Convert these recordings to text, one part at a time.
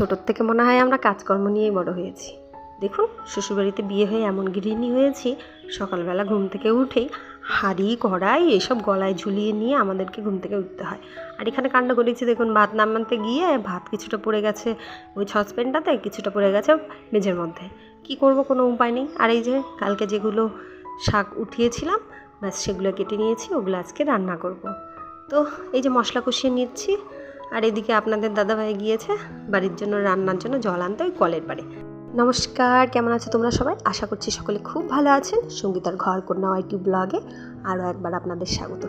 ছোটোর থেকে মনে হয় আমরা কাজকর্ম নিয়েই বড় হয়েছি। দেখুন, শ্বশুরবাড়িতে বিয়ে হয়ে এমন গৃহিণী হয়েছি, সকালবেলা ঘুম থেকে উঠেই হাঁড়ি কড়াই এসব গলায় ঝুলিয়ে নিয়ে আমাদেরকে ঘুম থেকে উঠতে হয়। আর এখানে কাণ্ড করেছি দেখুন, ভাত নামাতে গিয়ে ভাত কিছুটা পড়ে গেছে ওই সসপ্যানটাতে, কিছুটা পড়ে গেছে মেঝের মধ্যে। কি করব, কোনো উপায় নেই। আর এই যে কালকে যেগুলো শাক উঠিয়েছিলাম, ব্যাস সেগুলো কেটে নিয়েছি, ওগুলো আজকে রান্না করব। তো এই যে মশলা কষিয়ে নিচ্ছি, আর এদিকে আপনাদের দাদাভাই গিয়েছে বাড়ির জন্য রান্নার জন্য জল আনতে ওই কলের পাড়ে। নমস্কার, কেমন আছো তোমরা সবাই? আশা করছি সকলে খুব ভালো আছেন। সঙ্গীতার ঘর কন্যা ইউটিউব ব্লগে আরও একবার আপনাদের স্বাগত।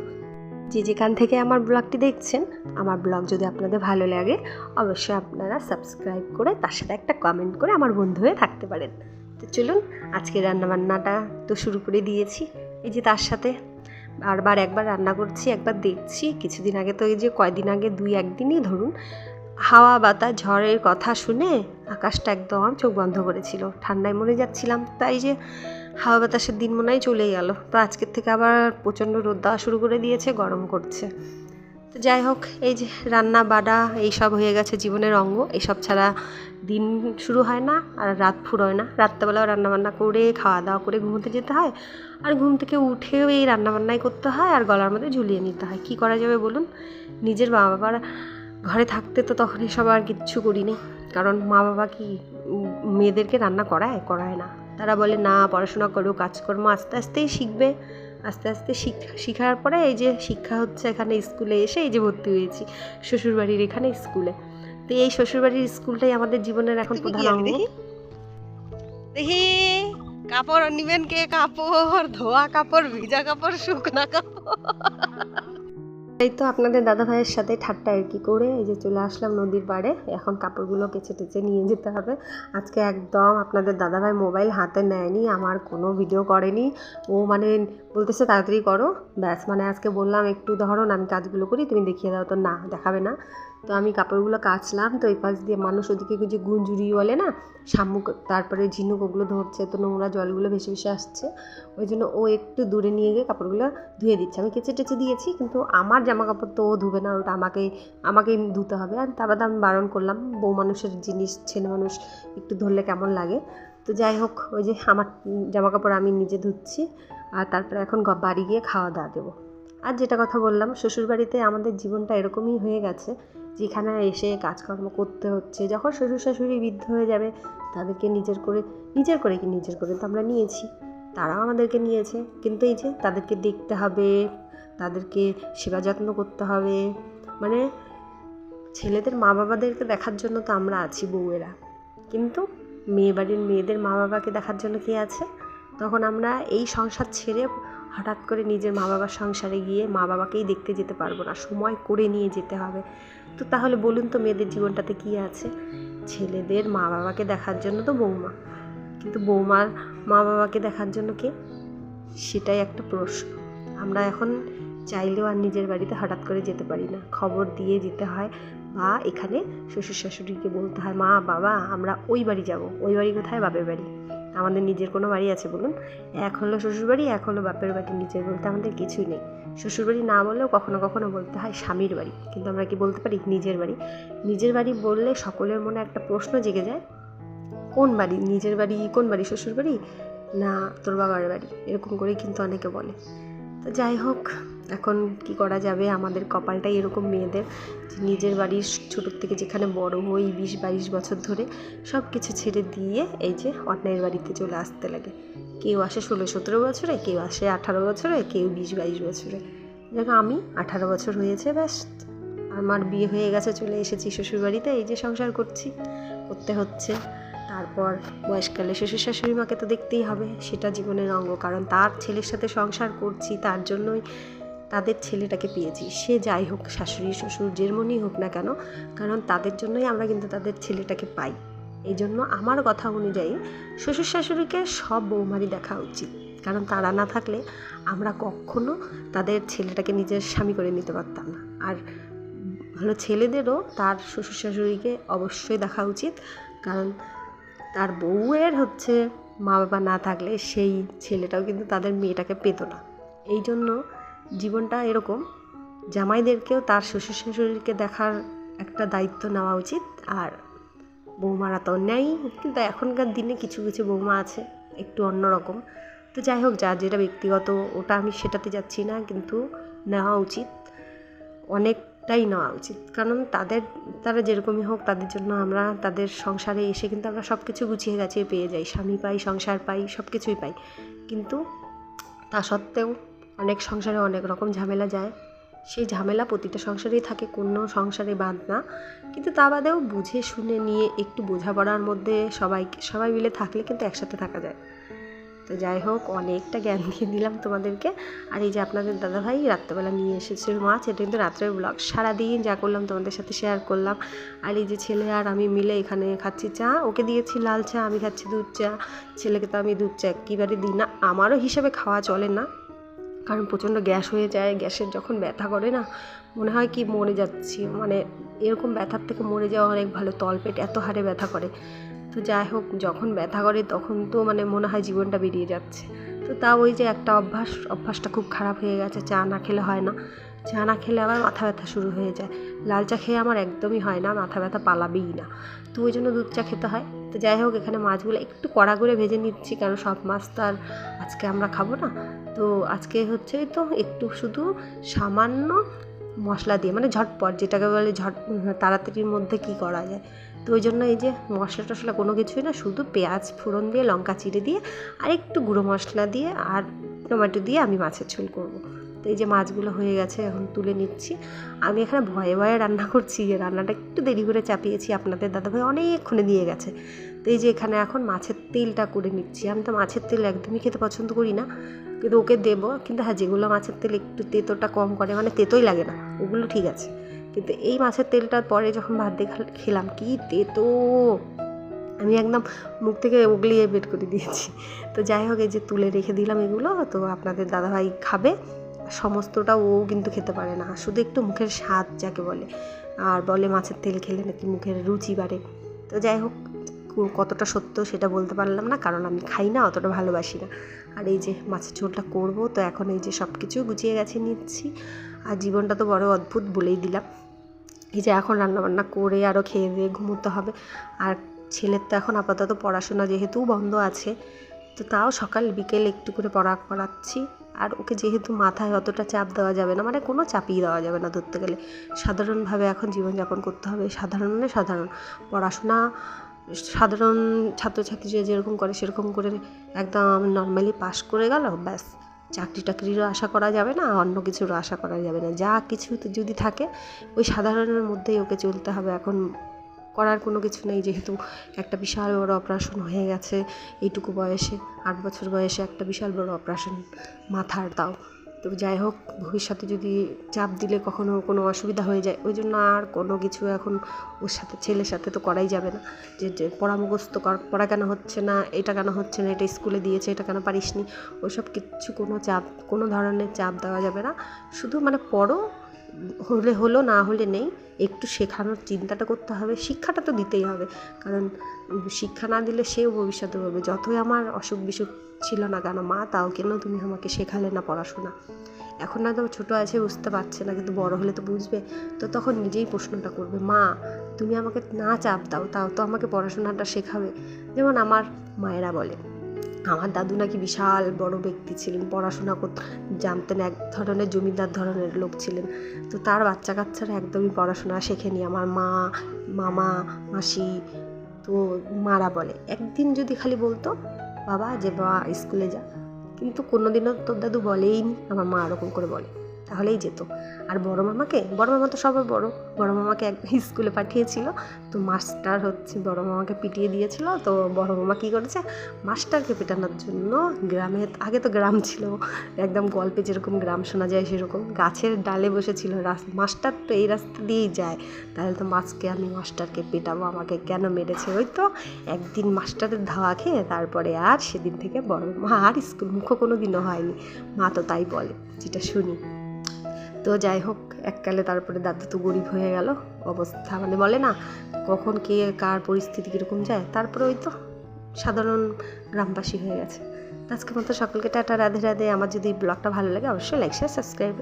যে যেখান থেকে আমার ব্লগটি দেখছেন, আমার ব্লগ যদি আপনাদের ভালো লাগে অবশ্যই আপনারা সাবস্ক্রাইব করে তার সাথে একটা কমেন্ট করে আমার বন্ধু হয়ে থাকতে পারেন। তো চলুন, আজকে রান্নাবান্নাটা তো শুরু করে দিয়েছি। এই যে তার সাথে বারবার একবার রান্না করছি, একবার দেখছি। কিছুদিন আগে তো এই যে কয়দিন আগে 2-1 দিনই ধরুন হাওয়া বাতাস ঝড়ের কথা শুনে আকাশটা একদম চোখ বন্ধ করেছিল, ঠান্ডায় মরে যাচ্ছিলাম। তাই যে হাওয়া বাতাসের দিন মনে হয় চলেই গেল। তো আজকের থেকে আবার প্রচণ্ড রোদ দেওয়া শুরু করে দিয়েছে, গরম করছে। তো যাই হোক, এই যে রান্না বাড়া এইসব হয়ে গেছে জীবনের অঙ্গ। এইসব ছাড়া দিন শুরু হয় না আর রাত ফুরোয় না। রাত্রেবেলাও রান্নাবান্না করে খাওয়া দাওয়া করে ঘুমোতে যেতে হয়, আর ঘুম থেকে উঠেও এই রান্নাবান্নাই করতে হয় আর গলার মধ্যে ঝুলিয়ে নিতে হয়। কী করা যাবে বলুন? নিজের মা বাবার ঘরে থাকতে তো তখন এসব আর কিচ্ছু করিনি, কারণ মা বাবা কি মেয়েদেরকে রান্না করায় না। তারা বলে না, পড়াশোনা করো, কাজকর্ম আস্তে আস্তেই শিখবে। আস্তে আস্তে শিখার পরে এই যে শিক্ষা হচ্ছে এখানে স্কুলে এসে এই যে ভর্তি হয়েছি শ্বশুরবাড়ির এখানে স্কুলে। তো এই শ্বশুরবাড়ির স্কুলটাই আমাদের জীবনের এখন প্রধান অঙ্গ। দেখি কাপড় নিবেন, কে কাপড় ধোয়া কাপড়, ভিজা কাপড়, শুকনা কাপড়। এই তো আপনাদের দাদা ভাইয়ের সাথে ঠাট্টা আর কি করে এই যে চলে আসলাম নদীর পাড়ে। এখন কাপড়গুলো কেচে টেচে নিয়ে যেতে হবে। আজকে একদম আপনাদের দাদা ভাই মোবাইল হাতে নেয়নি, আমার কোনো ভিডিও করেনি। ও মানে বলতেছে তাড়াতাড়ি করো, ব্যাস। মানে আজকে বললাম একটু ধরো না, আমি কাজগুলো করি, তুমি দেখিয়ে দাও। তো না, দেখাবে না। তো আমি কাপড়গুলো কাচলাম, তো এই পাশ দিয়ে মানুষ ওদিকে যে গুঞ্জুরি বলে না, শামুক, তারপরে ঝিনুক, ওগুলো ধরছে। তো নোংরা জলগুলো ভেসে ভেসে আসছে, ওই জন্য ও একটু দূরে নিয়ে গিয়ে কাপড়গুলো ধুয়ে দিচ্ছে। আমি কেচে টেচে দিয়েছি, কিন্তু আমার জামা কাপড় তো ও ধুবে না, ওটা আমাকেই ধুতে হবে। আর তারপর আমি বারণ করলাম, বউ মানুষের জিনিস ছেলে মানুষ একটু ধরলে কেমন লাগে। তো যাই হোক, ওই যে আমার জামা কাপড় আমি নিজে ধুচ্ছি। আর তারপরে এখন বাড়ি গিয়ে খাওয়া দাওয়া দেবো। আর যেটা কথা বললাম, শ্বশুরবাড়িতে আমাদের জীবনটা এরকমই হয়ে গেছে, যেখানে এসে কাজকর্ম করতে হচ্ছে। যখন শ্বশুর শাশুড়ি বৃদ্ধ হয়ে যাবে, তাদেরকে নিজের করে তো আমরা নিয়েছি, তারাও আমাদেরকে নিয়েছে। কিন্তু এই যে তাদেরকে দেখতে হবে, তাদেরকে সেবা যত্ন করতে হবে। মানে ছেলেদের মা বাবাদেরকে দেখার জন্য তো আমরা আছি বউয়েরা, কিন্তু মেয়েবাড়ির মেয়েদের মা বাবাকে দেখার জন্য কে আছে? তখন আমরা এই সংসার ছেড়ে হঠাৎ করে নিজের মা বাবার সংসারে গিয়ে মা বাবাকেই দেখতে যেতে পারবো না, সময় করে নিয়ে যেতে হবে। তো তাহলে বলুন তো, মেয়েদের জীবনটাতে কী আছে? ছেলেদের মা বাবাকে দেখার জন্য তো বৌমা, কিন্তু বৌমার মা বাবাকে দেখার জন্য কে? সেটাই একটা প্রশ্ন। আমরা এখন চাইলেও আর নিজের বাড়িতে হঠাৎ করে যেতে পারি না, খবর দিয়ে যেতে হয়, বা এখানে শ্বশুর শাশুড়িকে বলতে হয়, মা বাবা আমরা ওই বাড়ি যাব। ওই বাড়ি কোথায়? বাপের বাড়ি। আমাদের নিজের কোনো বাড়ি আছে বলুন? এক হলো শ্বশুরবাড়ি, এক হলো বাপের বাড়ি। নিজের বলতে আমাদের কিছুই নেই। শ্বশুরবাড়ি না বললেও কখনো কখনো বলতে হয় স্বামীর বাড়ি, কিন্তু আমরা কি বলতে পারি নিজের বাড়ি? নিজের বাড়ি বললে সকলের মনে একটা প্রশ্ন জেগে যায়, কোন বাড়ি? নিজের বাড়ি কোন বাড়ি? শ্বশুর বাড়ি না তোর বাবার বাড়ি? এরকম করেই কিন্তু অনেকে বলে। তো যাই হোক, এখন কি করা যাবে, আমাদের কপালটাই এরকম মেয়েদের, নিজের বাড়ির ছোটোর থেকে যেখানে বড় হই 20-22 বছর ধরে, সব কিছু ছেড়ে দিয়ে এই যে অন্যের বাড়িতে চলে আসতে লাগে। কেউ আসে 16-17 বছরে, কেউ আসে 18 বছরে, কেউ 20-22 বছরে। দেখো আমি 18 বছর হয়েছে, ব্যাস আমার বিয়ে হয়ে গেছে, চলে এসেছি শ্বশুরবাড়িতে। এই যে সংসার করতে হচ্ছে। তারপর বয়সকালে শ্বশুর শাশুড়ি মাকে তো দেখতেই হবে, সেটা জীবনের অঙ্গ। কারণ তার ছেলের সাথে সংসার করছি, তার জন্যই তাদের ছেলেটাকে পেয়েছি। সে যাই হোক, শাশুড়ি শ্বশুর যেমনই হোক না কেন, কারণ তাদের জন্যই আমরা কিন্তু তাদের ছেলেটাকে পাই। এই জন্য আমার কথা অনুযায়ী শ্বশুর শাশুড়িকে সব বৌমারই দেখা উচিত, কারণ তারা না থাকলে আমরা কখনো তাদের ছেলেটাকে নিজের স্বামী করে নিতে পারতাম না। আর ভালো ছেলেদেরও তার শ্বশুর শাশুড়িকে অবশ্যই দেখা উচিত, কারণ তার বউয়ের হচ্ছে মা বাবা না থাকলে সেই ছেলেটাও কিন্তু তাদের মেয়েটাকে পেত না। এই জন্য জীবনটা এরকম, জামাইদেরকেও তার শ্বশুর শাশুড়িকে দেখার একটা দায়িত্ব নেওয়া উচিত। আর বৌমারা তো নেই, কিন্তু এখনকার দিনে কিছু কিছু বৌমা আছে একটু অন্যরকম। তো যাই হোক, যার যেটা ব্যক্তিগত, ওটা আমি সেটাতে যাচ্ছি না, কিন্তু নেওয়া উচিত, অনেকটাই নেওয়া উচিত। কারণ তারা যেরকমই হোক, তাদের জন্য আমরা তাদের সংসারে এসে কিন্তু আমরা সব কিছু গুছিয়ে গাছিয়ে পেয়ে যাই, স্বামী পাই, সংসার পাই, সব কিছুই পাই। কিন্তু তা সত্ত্বেও অনেক সংসারে অনেক রকম ঝামেলা যায়। সেই ঝামেলা প্রতিটা সংসারেই থাকে, কোনো সংসারে বাদ না। কিন্তু তা বাদেও বুঝে শুনে নিয়ে একটু বোঝাপড়ার মধ্যে সবাই মিলে থাকলে কিন্তু একসাথে থাকা যায়। তো যাই হোক, অনেকটা জ্ঞান দিয়ে দিলাম তোমাদেরকে। আর এই যে আপনাদের দাদাভাই রাত্রেবেলা নিয়ে এসেছিল মাছ, এটা কিন্তু রাত্রের ব্লগ। সারাদিন যা করলাম তোমাদের সাথে শেয়ার করলাম। আর এই যে ছেলে আর আমি মিলে এখানে খাচ্ছি চা, ওকে দিয়েছি লাল চা, আমি খাচ্ছি দুধ চা। ছেলেকে তো আমি দুধ চা একেবারে দিই না, আমারও হিসাবে খাওয়া চলে না, কারণ প্রচণ্ড গ্যাস হয়ে যায়। গ্যাসের যখন ব্যথা করে না, মনে হয় কি মরে যাচ্ছি, মানে এরকম ব্যথার থেকে মরে যাওয়া অনেক ভালো। তলপেট এত হারে ব্যথা করে। তো যাই হোক, যখন ব্যথা করে তখন তো মানে মনে হয় জীবনটা বেরিয়ে যাচ্ছে। তো তাও ওই যে একটা অভ্যাসটা খুব খারাপ হয়ে গেছে, চা না খেলে হয় না। চা না খেলে আবার মাথা ব্যথা শুরু হয়ে যায়। লাল চা খেয়ে আমার একদমই হয় না, মাথা ব্যথা পালাবেই না, তো ওই জন্য দুধ চা খেতে হয়। তো যাই হোক, এখানে মাছগুলো একটু কড়া করে ভেজে নিচ্ছি, কারণ সব মাছ তো আর আজকে আমরা খাবো না। তো আজকে হচ্ছে তো একটু শুধু সামান্য মশলা দিয়ে, মানে ঝটপট, যেটাকে বলে তাড়াতাড়ির মধ্যে কি করা যায়। তো ওই জন্য এই যে মশলা টশলা কোনো কিছুই না, শুধু পেঁয়াজ ফোড়ন দিয়ে, লঙ্কা চিড়ে দিয়ে, আর একটু গুঁড়ো মশলা দিয়ে আর টমেটো দিয়ে আমি মাছের ঝোল করব। তো এই যে মাছগুলো হয়ে গেছে, এখন তুলে নিচ্ছি। আমি এখানে ভয়ে ভয়ে রান্না করছি, রান্নাটা একটু দেরি করে চাপিয়েছি, আপনাদের দাদাভাই অনেকক্ষণে দিয়ে গেছে। তো এই যে এখানে এখন মাছের তেলটা করে নিচ্ছি। আমি তো মাছের তেল একদমই খেতে পছন্দ করি না, কিন্তু ওকে দেবো। কিন্তু হ্যাঁ, যেগুলো মাছের তেল একটু তেতোটা কম করে, মানে তেতোই লাগে না, ওগুলো ঠিক আছে। কিন্তু এই মাছের তেলটার পরে যখন ভাত দিয়ে খেলাম, কি তেতো, আমি একদম মুখ থেকে উগলিয়ে বের করে দিয়েছি। তো যাই হোক, এই যে তুলে রেখে দিলাম এগুলো। তো আপনাদের দাদাভাই খাবে, সমস্তটা ও কিন্তু খেতে পারে না, শুধু একটু মুখের স্বাদ যাকে বলে। আর বলে মাছের তেল খেলে নাকি মুখের রুচি বাড়ে। তো যাই হোক, কতটা সত্য সেটা বলতে পারলাম না, কারণ আমি খাই না, অতটা ভালোবাসি না। আর এই যে মাছের ঝোলটা করব, তো এখন এই যে সব কিছু গুছিয়ে গেছে নিচ্ছি। আর জীবনটা তো বড় অদ্ভুত, বলেই দিলাম। এই যে এখন রান্নাবান্না করে আরও খেয়ে দিয়ে ঘুমোতে হবে। আর ছেলের তো এখন আপাতত পড়াশোনা যেহেতু বন্ধ আছে, তো তাও সকাল বিকেল একটু করে করাচ্ছি। আর ওকে যেহেতু মাথায় অতটা চাপ দেওয়া যাবে না, মানে কোনো চাপই দেওয়া যাবে না ধরতে গেলে, সাধারণভাবে এখন জীবনযাপন করতে হবে। সাধারণ পড়াশোনা, সাধারণ ছাত্রছাত্রীরা যেরকম করে সেরকম করে একদম নর্মালি পাস করে গেল, ব্যাস। চাকরি টাকরিরও আশা করা যাবে না, অন্য কিছুরও আশা করা যাবে না। যা কিছু যদি থাকে, ওই সাধারণের মধ্যেই ওকে চলতে হবে। এখন করার কোনো কিছু নেই, যেহেতু একটা বিশাল বড় অপারেশন হয়ে গেছে এইটুকু বয়সে, 8 বছর বয়সে একটা বিশাল বড় অপারেশন মাথার। তাও তো যাই হোক, ভবিষ্যতে যদি চাপ দিলে কখনো কোনো অসুবিধা হয়ে যায়, ওই জন্য আর কোনো কিছু এখন ওর সাথে, ছেলের সাথে তো করাই যাবে না। যে পড়া মুখস্থ পড়া কেন হচ্ছে না, এটা কেন হচ্ছে না, এটা স্কুলে দিয়েছে, এটা কেন পারিসনি, ওইসব কিচ্ছু কোনো ধরনের চাপ দেওয়া যাবে না। শুধু মানে পড়ো, হলে হলো, না হলে নেই, একটু শেখানোর চিন্তাটা করতে হবে। শিক্ষাটা তো দিতেই হবে, কারণ শিক্ষা না দিলে সেও ভবিষ্যতে বলবে, যতই আমার অসুখ বিসুখ ছিল না কেন মা, তাও কেন তুমি আমাকে শেখালে না পড়াশোনা। এখন না তো ছোটো আছে, বুঝতে পারছে না, কিন্তু বড় হলে তো বুঝবে। তো তখন নিজেই প্রশ্নটা করবে, মা তুমি আমাকে না চাপ দাও, তাও তো আমাকে পড়াশোনাটা শেখাবে। যেমন আমার মায়েরা বলে, আমার দাদু নাকি বিশাল বড় ব্যক্তি ছিলেন, পড়াশোনা জানতেন, এক ধরনের জমিদার ধরনের লোক ছিলেন। তো তার বাচ্চা কাচ্চারা একদমই পড়াশোনা শেখেনি। আমার মা, মামা, মাসি, তো মারা বলে, একদিন যদি খালি বলতো বাবা যে বাবা স্কুলে যা, কিন্তু কোনোদিনও তোর দাদু বলেইনি। আমার মা এরকম করে বলে, তাহলেই যেত। আর বড় মামা তো সবার বড় মামাকে এক স্কুলে পাঠিয়েছিল, তো মাস্টার হচ্ছে বড় মামাকে পিটিয়ে দিয়েছিল। তো বড় মামা কী করেছে, মাস্টারকে পেটানোর জন্য গ্রামে, আগে তো গ্রাম ছিল একদম গল্পে যেরকম গ্রাম শোনা যায় সেরকম, গাছের ডালে বসেছিল। মাস্টার তো এই রাস্তা দিয়েই যায়, তাহলে তো আমি মাস্টারকে পেটাবো, আমাকে কেন মেরেছে। ওই তো একদিন মাস্টারের ধাওয়া খেয়ে তারপরে আর সেদিন থেকে বড় মা আর স্কুল মুখও কোনো দিনও হয়নি। মা তো তাই বলে, যেটা শুনি। তো যাই হোক, এককালে তারপরে দাদু তো গরিব হয়ে গেল, অবস্থা মানে বলে না কখন কে কার পরিস্থিতি কীরকম যায়, তারপরে ওই তো সাধারণ গ্রামবাসী হয়ে গেছে। আজকের মতো সকলকে টাটা, রাধে রাধে। আমার যদি ব্লগটা ভালো লাগে অবশ্যই লাইক শেয়ার সাবস্ক্রাইব